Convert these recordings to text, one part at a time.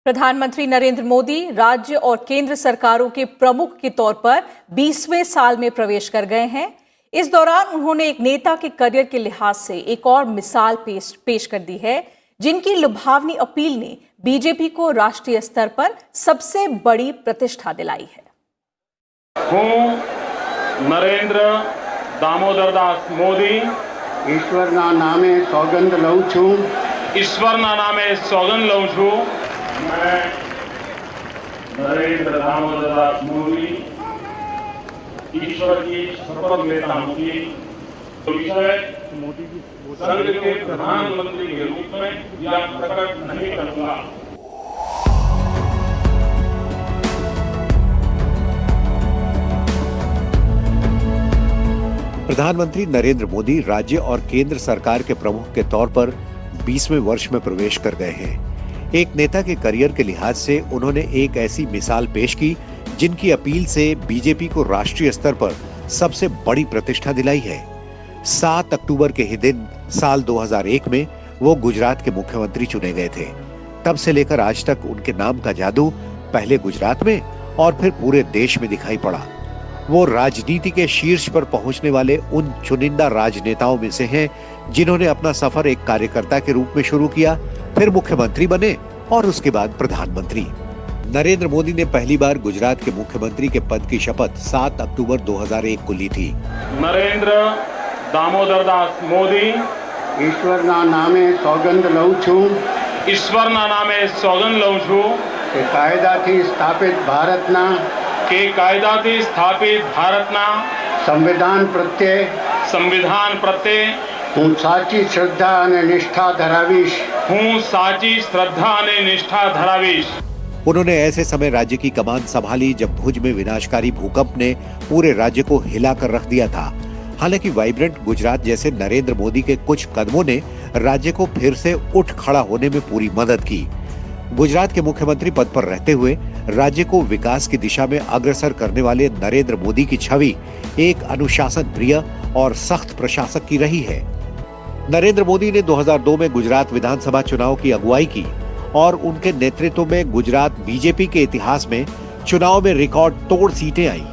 प्रधानमंत्री नरेंद्र मोदी राज्य और केंद्र सरकारों के प्रमुख के तौर पर 20वें साल में प्रवेश कर गए हैं। इस दौरान उन्होंने एक नेता के करियर के लिहाज से एक और मिसाल पेश कर दी है, जिनकी लुभावनी अपील ने बीजेपी को राष्ट्रीय स्तर पर सबसे बड़ी प्रतिष्ठा दिलाई है। हूँ नरेंद्र दामोदर दास मोदी ईश्वरना नामे सौगंध लઉં છું। ईश्वरना नामे सौगंध लઉં છું। मैं नरेंद्र दामोदर दास मोदी ईश्वर की शपथ लेता हूँ कि विषय संघ के प्रधानमंत्री के रूप में या प्रकट नहीं करूंगा। प्रधानमंत्री नरेंद्र मोदी राज्य और केंद्र सरकार के प्रमुख के तौर पर 20वें वर्ष में प्रवेश कर गए हैं। एक नेता के करियर के लिहाज से उन्होंने एक ऐसी मिसाल पेश की, जिनकी अपील से बीजेपी को राष्ट्रीय स्तर पर सबसे बड़ी प्रतिष्ठा दिलाई है। 7 अक्टूबर के ही दिन साल 2001 में वो गुजरात के मुख्यमंत्री चुने गए थे। तब से लेकर आज तक उनके नाम का जादू पहले गुजरात में और फिर पूरे देश में दिखाई पड़ा। वो राजनीति के शीर्ष पर पहुंचने वाले उन चुनिंदा राजनेताओं में से हैं, जिन्होंने अपना सफर एक कार्यकर्ता के रूप में शुरू किया, फिर मुख्यमंत्री बने और उसके बाद प्रधानमंत्री। नरेंद्र मोदी ने पहली बार गुजरात के मुख्यमंत्री के पद की शपथ 7 अक्टूबर 2001 को ली थी। नरेंद्र दामोदर दास मोदी ईश्वरना नामे सौगंध લઉં છું। ईश्वरना नामे सौगंध લઉં છું કે કાયદાથી સ્થાપિત ભારતના संविधान प्रत्ये હું સાચી શ્રદ્ધા અને નિષ્ઠા ધરાવીશ। उन्होंने ऐसे समय राज्य की कमान संभाली जब भुज में विनाशकारी भूकंप ने पूरे राज्य को हिलाकर रख दिया था। हालांकि वाइब्रेंट गुजरात जैसे नरेंद्र मोदी के कुछ कदमों ने राज्य को फिर से उठ खड़ा होने में पूरी मदद की। गुजरात के मुख्यमंत्री पद पर रहते हुए राज्य को विकास की दिशा में अग्रसर करने वाले नरेंद्र मोदी की छवि एक अनुशासन प्रिय और सख्त प्रशासक की रही है। नरेंद्र मोदी ने 2002 में गुजरात विधानसभा चुनाव की अगुवाई की और उनके नेतृत्व में गुजरात बीजेपी के इतिहास में चुनाव में रिकॉर्ड तोड़ सीटें आई।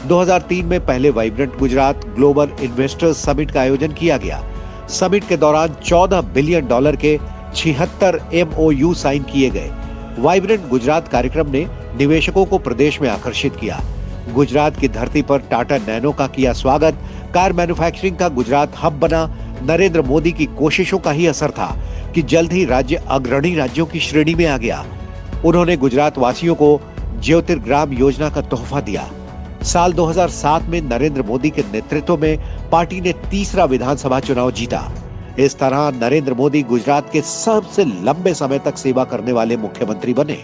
2003 में पहले vibrant Gujarat global investors summit का आयोजन किया गया। समिट के दौरान $14 बिलियन के 76 MOU साइन किए गए। वाइब्रेंट गुजरात कार्यक्रम ने निवेशकों को प्रदेश में आकर्षित किया। गुजरात की धरती पर टाटा नैनो का किया स्वागत। कार मैन्युफैक्चरिंग का गुजरात हब बना। नरेंद्र मोदी की कोशिशों का ही असर था कि जल्द ही राज्य अग्रणी राज्यों की श्रेणी में आ गया। उन्होंने गुजरात वासियों को ज्योतिर्ग्राम योजना का तोहफा दिया। साल 2007 में नरेंद्र मोदी के नेतृत्व में पार्टी ने तीसरा विधानसभा चुनाव जीता। इस तरह नरेंद्र मोदी गुजरात के सबसे लंबे समय तक सेवा करने वाले मुख्यमंत्री बने।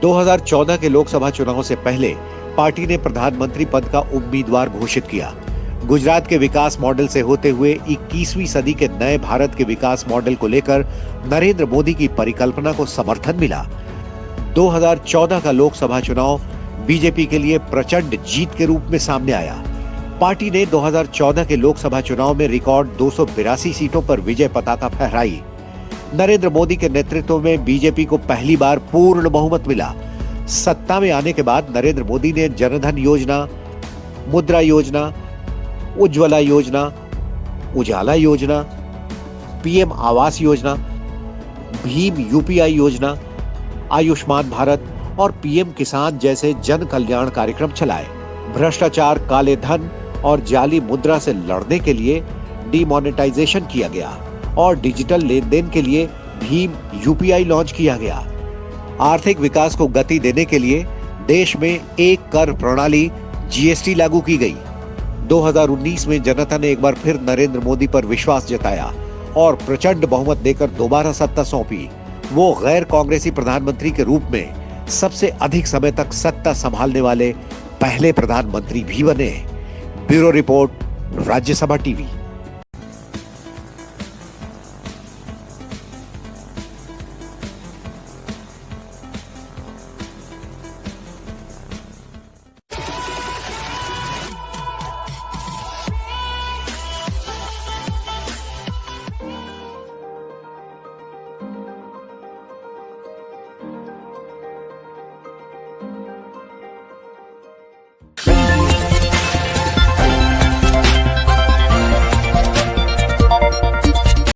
2014 के लोकसभा चुनाव से पहले पार्टी ने प्रधानमंत्री पद का उम्मीदवार घोषित किया। गुजरात के विकास मॉडल से होते हुए 21वीं सदी के नए भारत के विकास मॉडल को लेकर नरेंद्र मोदी की परिकल्पना को समर्थन मिला। 2014 का लोकसभा चुनाव बीजेपी के लिए प्रचंड जीत के रूप में सामने आया। पार्टी ने 2014 के लोकसभा चुनाव में रिकॉर्ड 282 सीटों पर विजय पताका फहराई। नरेंद्र मोदी के नेतृत्व में बीजेपी को पहली बार पूर्ण बहुमत मिला। सत्ता में आने के बाद नरेंद्र मोदी ने जनधन योजना, मुद्रा योजना, उज्ज्वला योजना, उजाला योजना, पीएम आवास योजना, भीम UPI योजना, आयुष्मान भारत और पीएम किसान जैसे जन कल्याण कार्यक्रम चलाए। भ्रष्टाचार, काले धन और जाली मुद्रा से लड़ने के लिए डिमोनेटाइजेशन किया गया और डिजिटल लेन देन के लिए भीम UPI लॉन्च किया गया। आर्थिक विकास को गति देने के लिए देश में एक कर प्रणाली GST लागू की गई। 2019 में जनता ने एक बार फिर नरेंद्र मोदी पर विश्वास जताया और प्रचंड बहुमत देकर दोबारा सत्ता सौंपी। वो गैर कांग्रेसी प्रधानमंत्री के रूप में सबसे अधिक समय तक सत्ता संभालने वाले पहले प्रधानमंत्री भी बने। Bureau report, Rajya Sabha TV.